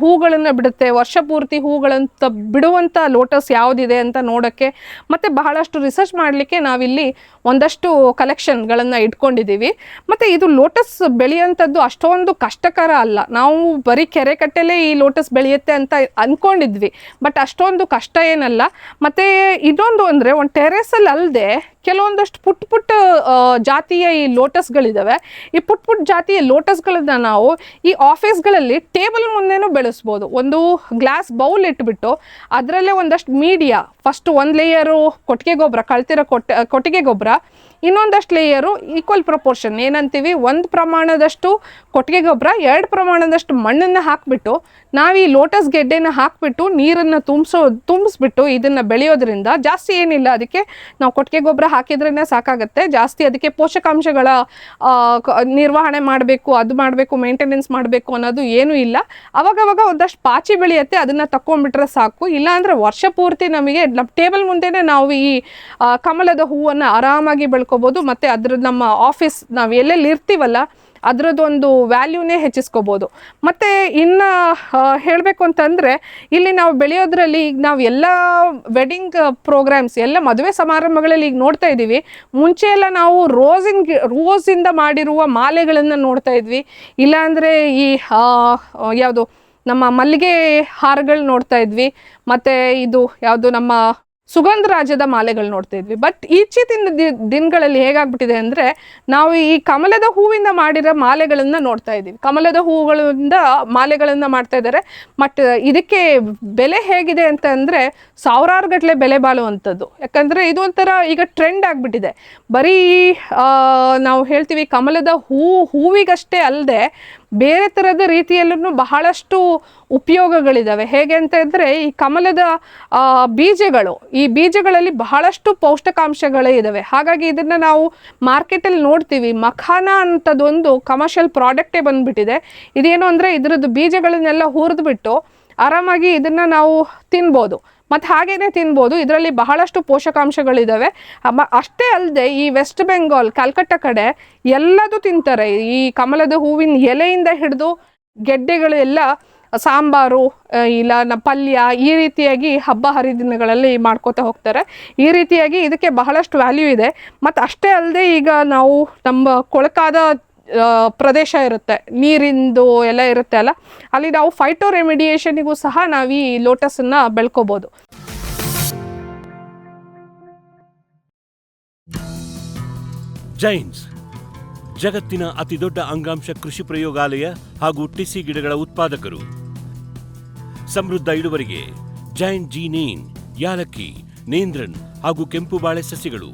ಹೂಗಳನ್ನು ಬಿಡುತ್ತೆ, ವರ್ಷ ಪೂರ್ತಿ ಹೂಗಳಂತ ಬಿಡುವಂಥ ಲೋಟಸ್ ಯಾವುದಿದೆ ಅಂತ ನೋಡೋಕ್ಕೆ ಮತ್ತು ಬಹಳಷ್ಟು ರಿಸರ್ಚ್ ಮಾಡಲಿಕ್ಕೆ ನಾವಿಲ್ಲಿ ಒಂದಷ್ಟು ಕಲೆಕ್ಷನ್ಗಳನ್ನು ಇಟ್ಕೊಂಡಿದ್ದೀವಿ. ಮತ್ತು ಇದು ಲೋಟಸ್ ಬೆಳೆಯುವಂಥದ್ದು ಅಷ್ಟೊಂದು ಕಷ್ಟಕರ ಅಲ್ಲ. ನಾವು ಬರೀ ಕೆರೆ ಕಟ್ಟೆಲೇ ಈ ಲೋಟಸ್ ಬೆಳೆಯುತ್ತೆ ಅಂತ ಅಂದ್ಕೊಂಡಿದ್ವಿ, ಬಟ್ ಅಷ್ಟೊಂದು ಕಷ್ಟ ಏನಲ್ಲ. ಮತ್ತು ಇನ್ನೊಂದು ಅಂದರೆ ಒಂದು ಟೆರೆಸಲ್ಲಿ ಅಲ್ಲದೆ ಕೆಲವೊಂದಷ್ಟು ಪುಟ್ಟ ಜಾತಿಯ ಈ ಲೋಟಸ್ಗಳಿದ್ದಾವೆ. ಈ ಪುಟ್ಟ ಜಾತಿಯ ಲೋಟಸ್ಗಳನ್ನ ನಾವು ಈ ಆಫೀಸ್ಗಳಲ್ಲಿ ಟೇಬಲ್ ಮುಂದೆನೂ ಬೆಳೆಸ್ಬೋದು. ಒಂದು ಗ್ಲಾಸ್ ಬೌಲ್ ಇಟ್ಬಿಟ್ಟು ಅದರಲ್ಲೇ ಒಂದಷ್ಟು ಮೀಡಿಯಾ, ಫಸ್ಟ್ ಒಂದು ಲೇಯರು ಕೊಟ್ಟಿಗೆ ಗೊಬ್ಬರ, ಕಳ್ತಿರೋ ಕೊಟ್ಟಿಗೆ ಗೊಬ್ಬರ, ಇನ್ನೊಂದಷ್ಟು ಲೇಯರು ಈಕ್ವಲ್ ಪ್ರಪೋರ್ಷನ್ ಏನಂತೀವಿ, 1 ಪ್ರಮಾಣದಷ್ಟು ಕೊಟ್ಟಿಗೆ ಗೊಬ್ಬರ, 2 ಪ್ರಮಾಣದಷ್ಟು ಮಣ್ಣನ್ನು ಹಾಕಿಬಿಟ್ಟು ನಾವು ಈ ಲೋಟಸ್ ಗೆಡ್ಡೆನ ಹಾಕಿಬಿಟ್ಟು ನೀರನ್ನು ತುಂಬಿಸ್ಬಿಟ್ಟು ಇದನ್ನು ಬೆಳೆಯೋದ್ರಿಂದ ಜಾಸ್ತಿ ಏನಿಲ್ಲ, ಅದಕ್ಕೆ ನಾವು ಕೊಟ್ಟಿಗೆ ಗೊಬ್ಬರ ಹಾಕಿದ್ರೇ ಸಾಕಾಗುತ್ತೆ. ಜಾಸ್ತಿ ಅದಕ್ಕೆ ಪೋಷಕಾಂಶಗಳ ನಿರ್ವಹಣೆ ಮಾಡಬೇಕು, ಅದು ಮಾಡಬೇಕು, ಮೇಂಟೆನೆನ್ಸ್ ಮಾಡಬೇಕು ಅನ್ನೋದು ಏನೂ ಇಲ್ಲ. ಅವಾಗವಾಗ ಒಂದಷ್ಟು ಪಾಚಿ ಬೆಳೆಯುತ್ತೆ, ಅದನ್ನು ತಗೊಂಡ್ಬಿಟ್ರೆ ಸಾಕು. ಇಲ್ಲಾಂದರೆ ವರ್ಷ ಪೂರ್ತಿ ನಮಗೆ ನಮ್ಮ ಟೇಬಲ್ ಮುಂದೆನೇ ನಾವು ಈ ಕಮಲದ ಹೂವನ್ನು ಆರಾಮಾಗಿ ಬೆಳ್ಕೊಬೋದು. ಮತ್ತು ಅದ್ರ ನಮ್ಮ ಆಫೀಸ್ ನಾವು ಎಲ್ಲೆಲ್ಲಿ ಇರ್ತೀವಲ್ಲ ಅದರದ್ದೊಂದು ವ್ಯಾಲ್ಯೂನೇ ಹೆಚ್ಚಿಸ್ಕೋಬೋದು. ಮತ್ತು ಇನ್ನು ಹೇಳಬೇಕು ಅಂತಂದರೆ ಇಲ್ಲಿ ನಾವು ಬೆಳೆಯೋದ್ರಲ್ಲಿ ಈಗ ನಾವು ಎಲ್ಲ ವೆಡ್ಡಿಂಗ್ ಪ್ರೋಗ್ರಾಮ್ಸ್, ಎಲ್ಲ ಮದುವೆ ಸಮಾರಂಭಗಳಲ್ಲಿ ಈಗ ನೋಡ್ತಾ ಇದ್ದೀವಿ. ಮುಂಚೆ ಎಲ್ಲ ನಾವು ರೋಸಿಂದ ಮಾಡಿರುವ ಮಾಲೆಗಳನ್ನು ನೋಡ್ತಾ ಇದ್ವಿ, ಇಲ್ಲಾಂದರೆ ಈ ಯಾವುದು ನಮ್ಮ ಮಲ್ಲಿಗೆ ಹಾರಗಳು ನೋಡ್ತಾ ಇದ್ವಿ, ಮತ್ತು ಇದು ಯಾವುದು ನಮ್ಮ ಸುಗಂಧರಾಜದ ಮಾಲೆಗಳು ನೋಡ್ತಾ ಇದ್ವಿ. ಬಟ್ ಈಚಿನ ದಿನಗಳಲ್ಲಿ ಹೇಗಾಗ್ಬಿಟ್ಟಿದೆ ಅಂದರೆ ನಾವು ಈ ಕಮಲದ ಹೂವಿಂದ ಮಾಡಿರೋ ಮಾಲೆಗಳನ್ನು ನೋಡ್ತಾ ಇದ್ದೀವಿ. ಕಮಲದ ಹೂಗಳಿಂದ ಮಾಲೆಗಳನ್ನು ಮಾಡ್ತಾ ಇದ್ದಾರೆ. ಬಟ್ ಇದಕ್ಕೆ ಬೆಲೆ ಹೇಗಿದೆ ಅಂತ ಅಂದರೆ ಸಾವಿರಾರು ಗಟ್ಟಲೆ ಬೆಲೆ ಬಾಳುವಂಥದ್ದು. ಯಾಕಂದರೆ ಇದು ಒಂಥರ ಈಗ ಟ್ರೆಂಡ್ ಆಗಿಬಿಟ್ಟಿದೆ. ಬರೀ ನಾವು ಹೇಳ್ತೀವಿ ಕಮಲದ ಹೂವಿಗಷ್ಟೇ ಅಲ್ಲದೆ ಬೇರೆ ಥರದ ರೀತಿಯಲ್ಲೂ ಬಹಳಷ್ಟು ಉಪಯೋಗಗಳಿದ್ದಾವೆ. ಹೇಗೆ ಅಂತ ಇದ್ದರೆ ಈ ಕಮಲದ ಬೀಜಗಳು, ಈ ಬೀಜಗಳಲ್ಲಿ ಬಹಳಷ್ಟು ಪೌಷ್ಟಿಕಾಂಶಗಳೇ ಇದ್ದಾವೆ. ಹಾಗಾಗಿ ಇದನ್ನು ನಾವು ಮಾರ್ಕೆಟಲ್ಲಿ ನೋಡ್ತೀವಿ. ಮಖಾನ ಅಂಥದ್ದೊಂದು ಕಮರ್ಷಿಯಲ್ ಪ್ರಾಡಕ್ಟೇ ಬಂದುಬಿಟ್ಟಿದೆ. ಇದೇನು ಅಂದರೆ ಇದರದ್ದು ಬೀಜಗಳನ್ನೆಲ್ಲ ಹುರಿದ್ಬಿಟ್ಟು ಆರಾಮಾಗಿ ಇದನ್ನು ನಾವು ತಿನ್ಬೋದು ಮತ್ತು ಹಾಗೇ ತಿನ್ಬೋದು. ಇದರಲ್ಲಿ ಬಹಳಷ್ಟು ಪೋಷಕಾಂಶಗಳಿದ್ದಾವೆ. ಅಷ್ಟೇ ಅಲ್ಲದೆ ಈ ವೆಸ್ಟ್ ಬೆಂಗಾಲ್, ಕಲ್ಕಟ್ಟ ಕಡೆ ಎಲ್ಲದೂ ತಿಂತಾರೆ. ಈ ಕಮಲದ ಹೂವಿನ ಎಲೆಯಿಂದ ಹಿಡಿದು ಗೆಡ್ಡೆಗಳು ಎಲ್ಲ ಸಾಂಬಾರು, ಇಲ್ಲ ಪಲ್ಯ, ಈ ರೀತಿಯಾಗಿ ಹಬ್ಬ ಹರಿದಿನಗಳಲ್ಲಿ ಮಾಡ್ಕೋತಾ ಹೋಗ್ತಾರೆ. ಈ ರೀತಿಯಾಗಿ ಇದಕ್ಕೆ ಬಹಳಷ್ಟು ವ್ಯಾಲ್ಯೂ ಇದೆ. ಮತ್ತು ಅಷ್ಟೇ ಅಲ್ಲದೆ ಈಗ ನಾವು ನಮ್ಮ ಕೊಳಕಾದ ಪ್ರದೇಶ ಇರುತ್ತೆ, ನೀರಿಂದು ಎಲ್ಲ ಇರುತ್ತೆ ಅಲ್ಲ, ಅಲ್ಲಿ ನಾವು ಫೈಟೋ ರೆಮಿಡಿಯೇಷನಿಗೂ ಸಹ ನಾವು ಈ ಲೋಟಸನ್ನು ಬೆಳ್ಕೋಬೋದು. ಜಗತ್ತಿನ ಅತಿದೊಡ್ಡ ಅಂಗಾಂಶ ಕೃಷಿ ಪ್ರಯೋಗಾಲಯ ಹಾಗೂ ಟಿಸಿ ಗಿಡಗಳ ಉತ್ಪಾದಕರು. ಸಮೃದ್ಧ ಇಳುವರಿಗೆ ಜೈನ್ ಜೀನೇನ್, ಯಾಲಕ್ಕಿ, ನೇಂದ್ರನ್ ಹಾಗೂ ಕೆಂಪು ಬಾಳೆ ಸಸಿಗಳು,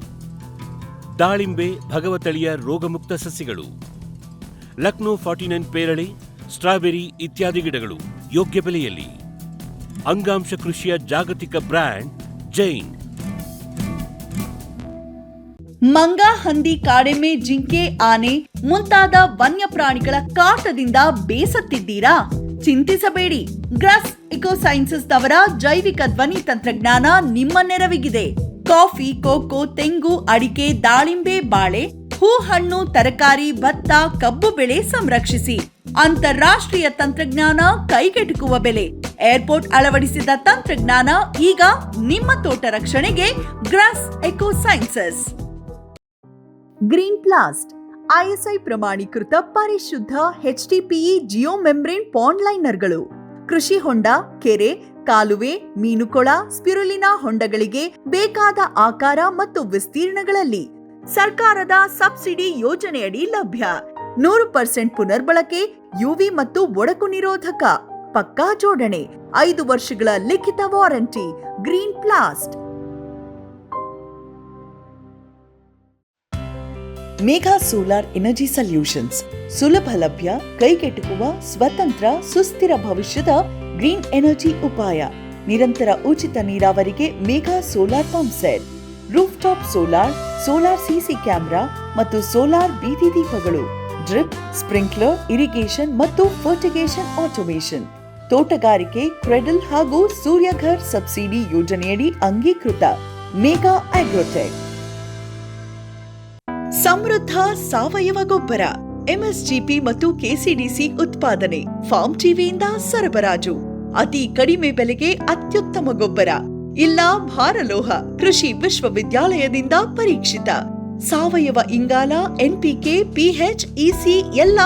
ದಾಳಿಂಬೆ, ಭಗವತಳಿಯ ರೋಗಮುಕ್ತ ಸಸಿಗಳು, ಲಕ್ನೋ 49 ಪೇರಳೆ, ಸ್ಟ್ರಾಬೆರಿ ಇತ್ಯಾದಿ ಗಿಡಗಳು ಯೋಗ್ಯ ಬೆಲೆಯಲ್ಲಿ. ಅಂಗಾಂಶ ಕೃಷಿಯ ಜಾಗತಿಕ ಬ್ರ್ಯಾಂಡ್ ಜೈನ್. ಮಂಗ, ಹಂದಿ, ಕಾಡೆಮ್ಮೆ, ಜಿಂಕೆ, ಆನೆ ಮುಂತಾದ ವನ್ಯಪ್ರಾಣಿಗಳ ಕಾಟದಿಂದ ಬೇಸತ್ತಿದ್ದೀರಾ? ಚಿಂತಿಸಬೇಡಿ. ಗ್ರಾಸ್ ಇಕೋಸೈನ್ಸಸ್ ಅವರ ಜೈವಿಕ ಧ್ವನಿ ತಂತ್ರಜ್ಞಾನ ನಿಮ್ಮ ನೆರವಿಗಿದೆ. ಕಾಫಿ, ಕೋಕೋ, ತೆಂಗು, ಅಡಿಕೆ, ದಾಳಿಂಬೆ, ಬಾಳೆ, ಹೂ, ಹಣ್ಣು, ತರಕಾರಿ, ಭತ್ತ, ಕಬ್ಬು ಬೆಳೆ ಸಂರಕ್ಷಿಸಿ. ಅಂತಾರಾಷ್ಟ್ರೀಯ ತಂತ್ರಜ್ಞಾನ, ಕೈಗೆಟುಕುವ ಬೆಲೆ. ಏರ್ಪೋರ್ಟ್ ಅಳವಡಿಸಿದ ತಂತ್ರಜ್ಞಾನ ಈಗ ನಿಮ್ಮ ತೋಟ ರಕ್ಷಣೆಗೆ. ಗ್ರಾಸ್ ಇಕೋಸೈನ್ಸಸ್. ಗ್ರೀನ್ ಪ್ಲಾಸ್ಟ್ ISI ಪ್ರಮಾಣೀಕೃತ ಪರಿಶುದ್ಧ HDPE ಜಿಯೋ ಮೆಂಬ್ರೇನ್ ಪಾಂಡ್ ಲೈನರ್ಗಳು. ಕೃಷಿ ಹೊಂಡ, ಕೆರೆ, ಕಾಲುವೆ, ಮೀನುಕೊಳ, ಸ್ಪಿರುಲಿನಾ ಹೊಂಡಗಳಿಗೆ ಬೇಕಾದ ಆಕಾರ ಮತ್ತು ವಿಸ್ತೀರ್ಣಗಳಲ್ಲಿ ಸರ್ಕಾರದ ಸಬ್ಸಿಡಿ ಯೋಜನೆಯಡಿ ಲಭ್ಯ. 100% ಪುನರ್ಬಳಕೆ, UV ಮತ್ತು ಒಡಕು ನಿರೋಧಕ, ಪಕ್ಕಾ ಜೋಡಣೆ, 5 ವರ್ಷಗಳ ಲಿಖಿತ warranty. Green plast. Megha solar energy solutions. ಸುಲಭ ಲಭ್ಯ, ಕೈಗೆಟುಕುವ, ಸ್ವತಂತ್ರ, ಸುಸ್ಥಿರ ಭವಿಷ್ಯದ ಗ್ರೀನ್ ಎನರ್ಜಿ ಉಪಾಯ. ನಿರಂತರ ಉಚಿತ ನೀರಾವರಿಗೆ Megha solar pump set, roof top solar, solar CC camera ಮತ್ತು ಸೋಲಾರ್ ಬೀದಿ ದೀಪಗಳು, ಡ್ರಿಪ್, ಸ್ಪ್ರಿಂಕ್ಲರ್, ಇರಿಗೇಷನ್ ಮತ್ತು ಫರ್ಟಿಗೇಷನ್ ಆಟೋಮೇಷನ್. ತೋಟಗಾರಿಕೆ, ಕ್ರೆಡಲ್ ಹಾಗೂ ಸೂರ್ಯಘರ್ ಸಬ್ಸಿಡಿ ಯೋಜನೆಯಡಿ ಅಂಗೀಕೃತ. ಮೇಘಾ ಆಗ್ರೋಟೆಕ್. ಸಮೃದ್ಧ ಸಾವಯವ ಗೊಬ್ಬರ, MSGP ಮತ್ತು KCDC ಉತ್ಪಾದನೆ, ಫಾರ್ಮ್ ಟಿವಿಯಿಂದ ಸರಬರಾಜು. ಅತಿ ಕಡಿಮೆ ಬೆಲೆಗೆ ಅತ್ಯುತ್ತಮ ಗೊಬ್ಬರ. ಇಲ್ಲ ಭಾರಲೋಹ, ಕೃಷಿ ವಿಶ್ವವಿದ್ಯಾಲಯದಿಂದ ಪರೀಕ್ಷಿತ. ಸಾವಯವ ಇಂಗಾಲ, NPK, PH, EC ಎಲ್ಲ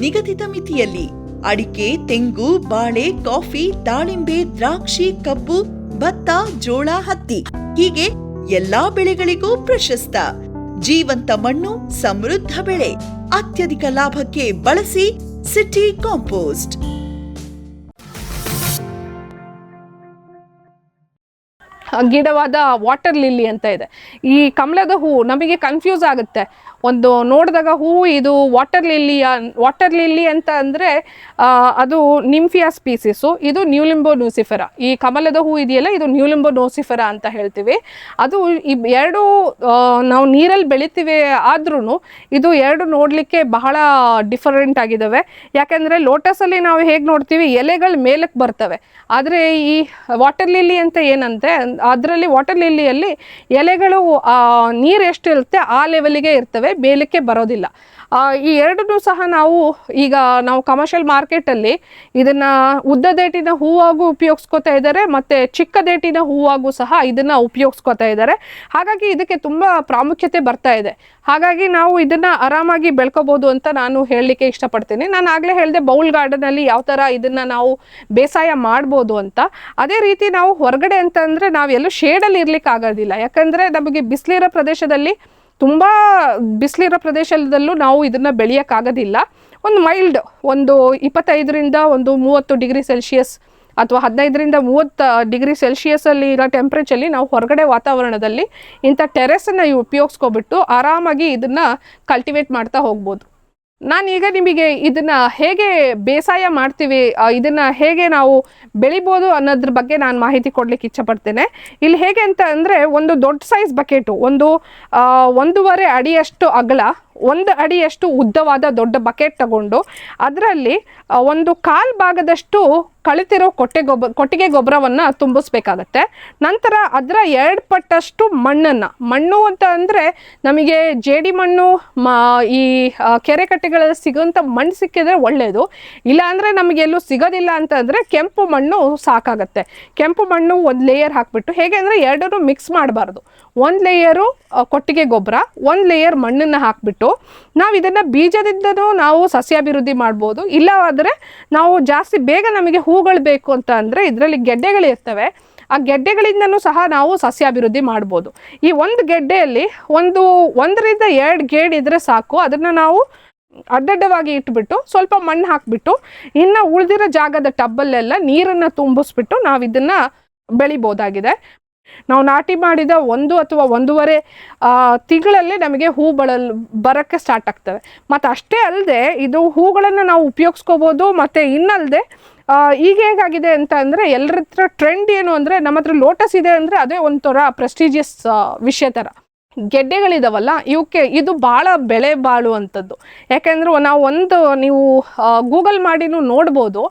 ನಿಗದಿತ ಮಿತಿಯಲ್ಲಿ. ಅಡಿಕೆ, ತೆಂಗು, ಬಾಳೆ, ಕಾಫಿ, ದಾಳಿಂಬೆ, ದ್ರಾಕ್ಷಿ, ಕಬ್ಬು, ಭತ್ತ, ಜೋಳ, ಹತ್ತಿ ಹೀಗೆ ಎಲ್ಲಾ ಬೆಳೆಗಳಿಗೂ ಪ್ರಶಸ್ತ. ಜೀವಂತ ಮಣ್ಣು, ಸಮೃದ್ಧ ಬೆಳೆ. ಅತ್ಯಧಿಕ ಲಾಭಕ್ಕೆ ಬಳಸಿ ಸಿಟಿ ಕಾಂಪೋಸ್ಟ್. ಗಿಡವಾದ ವಾಟರ್ ಲಿಲ್ಲಿ ಅಂತ ಇದೆ. ಈ ಕಮಲದ ಹೂವು ನಮಗೆ ಕನ್ಫ್ಯೂಸ್ ಆಗುತ್ತೆ. ಒಂದು ನೋಡಿದಾಗ ಹೂವು ಇದು ವಾಟರ್ ಲಿಲ್ಲಿ ಅಂತ ಅಂದರೆ ಅದು ನಿಂಫಿಯಾ ಸ್ಪೀಸಿಸು, ಇದು ನ್ಯೂಲಿಂಬೋ ನೂಸಿಫೆರಾ. ಈ ಕಮಲದ ಹೂ ಇದೆಯಲ್ಲ, ಇದು ನ್ಯೂಲಿಂಬೋ ನೂಸಿಫೆರಾ ಅಂತ ಹೇಳ್ತೀವಿ. ಅದು ಈ ಎರಡು ನಾವು ನೀರಲ್ಲಿ ಬೆಳಿತೀವಿ, ಆದ್ರೂ ಇದು ಎರಡು ನೋಡಲಿಕ್ಕೆ ಬಹಳ ಡಿಫರೆಂಟ್ ಆಗಿದ್ದಾವೆ. ಯಾಕೆಂದರೆ ಲೋಟಸಲ್ಲಿ ನಾವು ಹೇಗೆ ನೋಡ್ತೀವಿ, ಎಲೆಗಳು ಮೇಲಕ್ಕೆ ಬರ್ತವೆ. ಆದರೆ ಈ ವಾಟರ್ ಲಿಲ್ಲಿ ಅಂತ ಏನಂತೆ, ಅದರಲ್ಲಿ ವಾಟರ್ ಲಿಲ್ಲಿಯಲ್ಲಿ ಎಲೆಗಳು ನೀರು ಎಷ್ಟು ಇರುತ್ತೆ ಆ ಲೆವೆಲಿಗೆ ಇರ್ತವೆ, ಮೇಲಕ್ಕೆ ಬರೋದಿಲ್ಲ. ಈ ಎರಡನ್ನೂ ಸಹ ನಾವು ಕಮರ್ಷಿಯಲ್ ಮಾರ್ಕೆಟಲ್ಲಿ ಇದನ್ನು ಉದ್ದದೇಟಿನ ಹೂವಾಗೂ ಉಪಯೋಗಿಸ್ಕೊತಾ ಇದ್ದಾರೆ, ಮತ್ತು ಚಿಕ್ಕದೇಟಿನ ಹೂವಾಗೂ ಸಹ ಇದನ್ನು ಉಪಯೋಗಿಸ್ಕೊತಾ ಇದ್ದಾರೆ. ಹಾಗಾಗಿ ಇದಕ್ಕೆ ತುಂಬ ಪ್ರಾಮುಖ್ಯತೆ ಬರ್ತಾ ಇದೆ. ಹಾಗಾಗಿ ನಾವು ಇದನ್ನು ಆರಾಮಾಗಿ ಬೆಳ್ಕೋಬೋದು ಅಂತ ನಾನು ಹೇಳಲಿಕ್ಕೆ ಇಷ್ಟಪಡ್ತೀನಿ. ನಾನು ಆಗಲೇ ಹೇಳಿದೆ ಬೌಲ್ ಗಾರ್ಡನಲ್ಲಿ ಯಾವ ಥರ ಇದನ್ನು ನಾವು ಬೇಸಾಯ ಮಾಡ್ಬೋದು ಅಂತ. ಅದೇ ರೀತಿ ನಾವು ಹೊರಗಡೆ ಅಂತಂದರೆ ನಾವೆಲ್ಲೂ ಶೇಡಲ್ಲಿ ಇರ್ಲಿಕ್ಕೆ ಆಗೋದಿಲ್ಲ. ಯಾಕಂದರೆ ನಮಗೆ ಬಿಸಿಲಿರೋ ಪ್ರದೇಶದಲ್ಲಿ, ತುಂಬ ಬಿಸಿಲಿರೋ ಪ್ರದೇಶದಲ್ಲೂ ನಾವು ಇದನ್ನು ಬೆಳೆಯೋಕ್ಕಾಗೋದಿಲ್ಲ. ಒಂದು ಮೈಲ್ಡ್, ಒಂದು 25ರಿಂದ 30 ಡಿಗ್ರಿ ಸೆಲ್ಸಿಯಸ್ ಅಥವಾ 15ರಿಂದ 30 ಡಿಗ್ರಿ ಸೆಲ್ಸಿಯಸಲ್ಲಿ ಇರೋ ಟೆಂಪ್ರೇಚರಲ್ಲಿ ನಾವು ಹೊರಗಡೆ ವಾತಾವರಣದಲ್ಲಿ ಇಂಥ ಟೆರೆಸನ್ನು ಉಪಯೋಗಿಸ್ಕೊಬಿಟ್ಟು ಆರಾಮಾಗಿ ಇದನ್ನು ಕಲ್ಟಿವೇಟ್ ಮಾಡ್ತಾ ಹೋಗ್ಬೋದು. ನಾನೀಗ ನಿಮಗೆ ಇದನ್ನು ಹೇಗೆ ಬೇಸಾಯ ಮಾಡ್ತೀವಿ, ಇದನ್ನು ಹೇಗೆ ನಾವು ಬೆಳಿಬೋದು ಅನ್ನೋದ್ರ ಬಗ್ಗೆ ನಾನು ಮಾಹಿತಿ ಕೊಡಲಿಕ್ಕೆ ಇಚ್ಛಪಡ್ತೇನೆ. ಇಲ್ಲಿ ಹೇಗೆ ಅಂತ ಅಂದರೆ, ಒಂದು ದೊಡ್ಡ ಸೈಜ್ ಬಕೆಟು, 1.5 ಅಡಿಯಷ್ಟು ಅಗಲ, 1 ಅಡಿಯಷ್ಟು ಉದ್ದವಾದ ದೊಡ್ಡ ಬಕೆಟ್ ತಗೊಂಡು ಅದರಲ್ಲಿ 1/4 ಭಾಗದಷ್ಟು ಕಳಿತಿರೋ ಕೊಟ್ಟಿಗೆ ಗೊಬ್ಬರವನ್ನು ತುಂಬಿಸ್ಬೇಕಾಗತ್ತೆ. ನಂತರ ಅದರ 2 ಪಟ್ಟಷ್ಟು ಮಣ್ಣು ಅಂತ ಅಂದರೆ ನಮಗೆ ಜೇಡಿ ಮಣ್ಣು, ಈ ಕೆರೆ ಕಟ್ಟೆಗಳಲ್ಲಿ ಸಿಗೋಂಥ ಮಣ್ಣು ಸಿಕ್ಕಿದ್ರೆ ಒಳ್ಳೆಯದು. ಇಲ್ಲ ಅಂದರೆ ನಮಗೆಲ್ಲೂ ಸಿಗೋದಿಲ್ಲ ಅಂತಂದರೆ ಕೆಂಪು ಮಣ್ಣು ಸಾಕಾಗತ್ತೆ. ಕೆಂಪು ಮಣ್ಣು 1 ಲೇಯರ್ ಹಾಕಿಬಿಟ್ಟು, ಹೇಗೆ ಅಂದರೆ ಎರಡನ್ನೂ ಮಿಕ್ಸ್ ಮಾಡಬಾರ್ದು. 1 ಲೇಯರು ಕೊಟ್ಟಿಗೆ ಗೊಬ್ಬರ, 1 ಲೇಯರ್ ಮಣ್ಣನ್ನು ಹಾಕಿಬಿಟ್ಟು ನಾವು ಇದನ್ನು ಬೀಜದಿಂದನೂ ನಾವು ಸಸ್ಯಾಭಿವೃದ್ಧಿ ಮಾಡ್ಬೋದು. ಇಲ್ಲವಾದರೆ ನಾವು ಜಾಸ್ತಿ ಬೇಗ ನಮಗೆ ಹೂಗಳು ಬೇಕು ಅಂತ ಅಂದರೆ ಇದರಲ್ಲಿ ಗೆಡ್ಡೆಗಳಿರ್ತವೆ, ಆ ಗೆಡ್ಡೆಗಳಿಂದನೂ ಸಹ ನಾವು ಸಸ್ಯಾಭಿವೃದ್ಧಿ ಮಾಡ್ಬೋದು. ಈ ಒಂದು ಗೆಡ್ಡೆಯಲ್ಲಿ 1ರಿಂದ 2 ಗೇಣು ಇದ್ದರೆ ಸಾಕು. ಅದನ್ನು ನಾವು ಅಡ್ಡಡ್ಡವಾಗಿ ಇಟ್ಬಿಟ್ಟು ಸ್ವಲ್ಪ ಮಣ್ಣು ಹಾಕಿಬಿಟ್ಟು ಇನ್ನು ಉಳಿದಿರೋ ಜಾಗದ ಟಬ್ಬಲ್ಲೆಲ್ಲ ನೀರನ್ನು ತುಂಬಿಸ್ಬಿಟ್ಟು ನಾವು ಇದನ್ನು ಬೆಳಿಬೋದಾಗಿದೆ. ನಾವು ನಾಟಿ ಮಾಡಿದ 1 ಅಥವಾ 1.5 ತಿಂಗಳಲ್ಲೇ ನಮಗೆ ಬರೋಕ್ಕೆ ಸ್ಟಾರ್ಟ್ ಆಗ್ತವೆ. ಮತ್ತು ಅಷ್ಟೇ ಅಲ್ಲದೆ ಇದು ಹೂಗಳನ್ನು ನಾವು ಉಪಯೋಗಿಸ್ಕೋಬೋದು. ಮತ್ತು ಇನ್ನಲ್ಲದೆ ಈಗ ಹೇಗಾಗಿದೆ ಅಂತ ಅಂದರೆ ಎಲ್ಲರ ಹತ್ರ ಟ್ರೆಂಡ್ ಏನು ಅಂದರೆ ನಮ್ಮ ಹತ್ರ ಲೋಟಸ್ ಇದೆ ಅಂದರೆ ಅದೇ ಒಂಥರ ಪ್ರೆಸ್ಟೀಜಿಯಸ್ ವಿಷಯ ಥರ. ಗೆಡ್ಡೆಗಳಿದಾವಲ್ಲ ಇವಕ್ಕೆ ಇದು ಭಾಳ ಬೆಲೆ ಬಾಳುವಂಥದ್ದು. ಯಾಕೆಂದರೆ ನೀವು ಗೂಗಲ್ ಮಾಡಿನೂ ನೋಡ್ಬೋದು.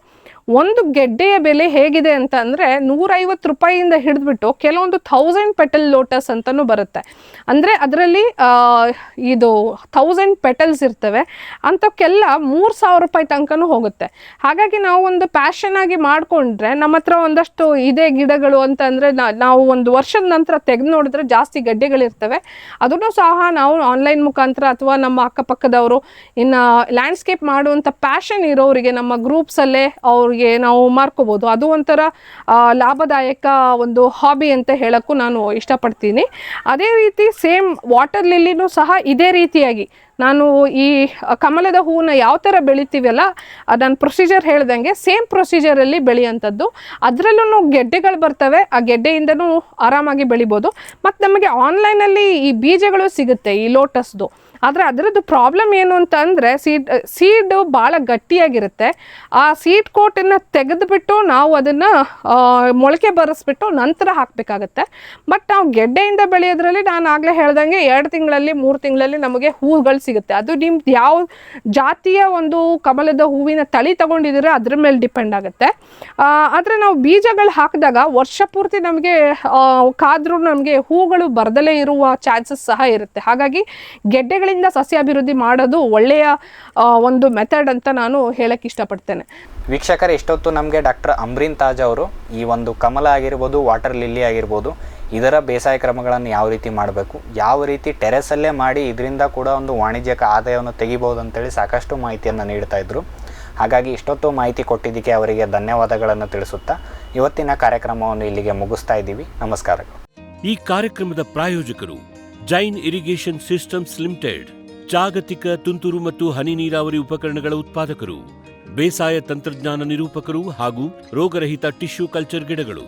ಒಂದು ಗೆಡ್ಡೆಯ ಬೆಲೆ ಹೇಗಿದೆ ಅಂತ ಅಂದರೆ 150 ರೂಪಾಯಿಯಿಂದ ಹಿಡಿದ್ಬಿಟ್ಟು ಕೆಲವೊಂದು 1000 ಪೆಟಲ್ ಲೋಟಸ್ ಅಂತಲೂ ಬರುತ್ತೆ. ಅಂದರೆ ಅದರಲ್ಲಿ ಇದು 1000 ಪೆಟಲ್ಸ್ ಇರ್ತವೆ. ಅಂಥಕ್ಕೆಲ್ಲ 3000 ರೂಪಾಯಿ ತನಕನೂ ಹೋಗುತ್ತೆ. ಹಾಗಾಗಿ ನಾವು ಒಂದು ಪ್ಯಾಷನ್ ಆಗಿ ಮಾಡಿಕೊಂಡ್ರೆ ನಮ್ಮ ಹತ್ರ ಒಂದಷ್ಟು ಇದೆ ಗಿಡಗಳು ಅಂತ ಅಂದರೆ ನಾವು ಒಂದು ವರ್ಷದ ನಂತರ ತೆಗೆದು ನೋಡಿದ್ರೆ ಜಾಸ್ತಿ ಗೆಡ್ಡೆಗಳಿರ್ತವೆ. ಅದನ್ನು ಸಹ ನಾವು ಆನ್ಲೈನ್ ಮುಖಾಂತರ ಅಥವಾ ನಮ್ಮ ಅಕ್ಕಪಕ್ಕದವರು ಇನ್ನು ಲ್ಯಾಂಡ್ಸ್ಕೇಪ್ ಮಾಡುವಂಥ ಪ್ಯಾಷನ್ ಇರೋರಿಗೆ ನಮ್ಮ ಗ್ರೂಪ್ಸಲ್ಲೇ ಅವ್ರಿಗೆ ನಾವು ಮಾರ್ಕೋಬೋದು. ಅದು ಒಂಥರ ಲಾಭದಾಯಕ ಒಂದು ಹಾಬಿ ಅಂತ ಹೇಳೋಕ್ಕೂ ನಾನು ಇಷ್ಟಪಡ್ತೀನಿ. ಅದೇ ರೀತಿ ಸೇಮ್ ವಾಟರ್ ಲಿಲ್ಲಿನೂ ಸಹ ಇದೇ ರೀತಿಯಾಗಿ ನಾನು ಈ ಕಮಲದ ಹೂವನ್ನ ಯಾವ ಥರ ಬೆಳಿತೀವಲ್ಲ ನಾನು ಪ್ರೊಸೀಜರ್ ಹೇಳ್ದಂಗೆ ಸೇಮ್ ಪ್ರೊಸೀಜರಲ್ಲಿ ಬೆಳೆಯುವಂಥದ್ದು. ಅದರಲ್ಲೂ ಗೆಡ್ಡೆಗಳು ಬರ್ತವೆ. ಆ ಗೆಡ್ಡೆಯಿಂದನೂ ಆರಾಮಾಗಿ ಬೆಳಿಬೋದು. ಮತ್ತು ನಮಗೆ ಆನ್ಲೈನಲ್ಲಿ ಈ ಬೀಜಗಳು ಸಿಗುತ್ತೆ ಈ ಲೋಟಸ್ದು. ಆದರೆ ಅದರದ್ದು ಪ್ರಾಬ್ಲಮ್ ಏನು ಅಂತ ಅಂದರೆ ಸೀಡು ಭಾಳ ಗಟ್ಟಿಯಾಗಿರುತ್ತೆ. ಆ ಸೀಡ್ ಕೋಟನ್ನು ತೆಗೆದುಬಿಟ್ಟು ನಾವು ಅದನ್ನು ಮೊಳಕೆ ಬರೆಸ್ಬಿಟ್ಟು ನಂತರ ಹಾಕಬೇಕಾಗತ್ತೆ. ಬಟ್ ನಾವು ಗೆಡ್ಡೆಯಿಂದ ಬೆಳೆಯೋದ್ರಲ್ಲಿ ನಾನು ಆಗಲೇ ಹೇಳ್ದಂಗೆ 2 ತಿಂಗಳಲ್ಲಿ 3 ತಿಂಗಳಲ್ಲಿ ನಮಗೆ ಹೂವುಗಳು ಸಿಗುತ್ತೆ. ಅದು ನಿಮ್ದು ಯಾವ ಜಾತಿಯ ಒಂದು ಕಮಲದ ಹೂವಿನ ತಳಿ ತಗೊಂಡಿದ್ದೀರ ಅದ್ರ ಮೇಲೆ ಡಿಪೆಂಡ್ ಆಗುತ್ತೆ. ಆದರೆ ನಾವು ಬೀಜಗಳು ಹಾಕಿದಾಗ ವರ್ಷ ಪೂರ್ತಿ ನಮಗೆ ಕಾದ್ರೂ ನಮಗೆ ಹೂಗಳು ಬರದಲೇ ಇರುವ ಚಾನ್ಸಸ್ ಸಹ ಇರುತ್ತೆ. ಹಾಗಾಗಿ ಗೆಡ್ಡೆಗಳಿಂದ ಸಸ್ಯಾಭಿವೃದ್ಧಿ ಮಾಡೋದು ಒಳ್ಳೆಯ ಒಂದು ಮೆಥಡ್ ಅಂತ ನಾನು ಹೇಳಕ್ಕೆ ಇಷ್ಟಪಡ್ತೇನೆ. ವೀಕ್ಷಕರೇ, ಇಷ್ಟೊತ್ತು ನಮಗೆ ಡಾಕ್ಟರ್ ಅಮ್ರೀನ್ ತಾಜ್ ಅವರು ಈ ಒಂದು ಕಮಲ ಆಗಿರ್ಬೋದು, ವಾಟರ್ ಲಿಲ್ಲಿ ಆಗಿರ್ಬೋದು, ಇದರ ಬೇಸಾಯ ಕ್ರಮಗಳನ್ನು ಯಾವ ರೀತಿ ಮಾಡಬೇಕು, ಯಾವ ರೀತಿ ಟೆರೆಸಲ್ಲೇ ಮಾಡಿ ಇದರಿಂದ ಕೂಡ ಒಂದು ವಾಣಿಜ್ಯಿಕ ಆದಾಯವನ್ನು ತೆಗಿಬೋದು ಅಂತೇಳಿ ಸಾಕಷ್ಟು ಮಾಹಿತಿಯನ್ನು ನೀಡ್ತಾ ಇದ್ರು. ಹಾಗಾಗಿ ಇಷ್ಟೊತ್ತು ಮಾಹಿತಿ ಕೊಟ್ಟಿದ್ದಕ್ಕೆ ಅವರಿಗೆ ಧನ್ಯವಾದಗಳನ್ನು ತಿಳಿಸುತ್ತಾ ಇವತ್ತಿನ ಕಾರ್ಯಕ್ರಮವನ್ನು ಇಲ್ಲಿಗೆ ಮುಗಿಸ್ತಾ ಇದ್ದೀವಿ. ನಮಸ್ಕಾರಗಳು. ಈ ಕಾರ್ಯಕ್ರಮದ ಪ್ರಾಯೋಜಕರು ಜೈನ್ ಇರಿಗೇಷನ್ ಸಿಸ್ಟಮ್ಸ್ ಲಿಮಿಟೆಡ್, ಜಾಗತಿಕ ತುಂತುರು ಮತ್ತು ಹನಿ ನೀರಾವರಿ ಉಪಕರಣಗಳ ಉತ್ಪಾದಕರು, ಬೇಸಾಯ ತಂತ್ರಜ್ಞಾನ ನಿರೂಪಕರು ಹಾಗೂ ರೋಗರಹಿತ ಟಿಶ್ಯೂ ಕಲ್ಚರ್ ಗಿಡಗಳು.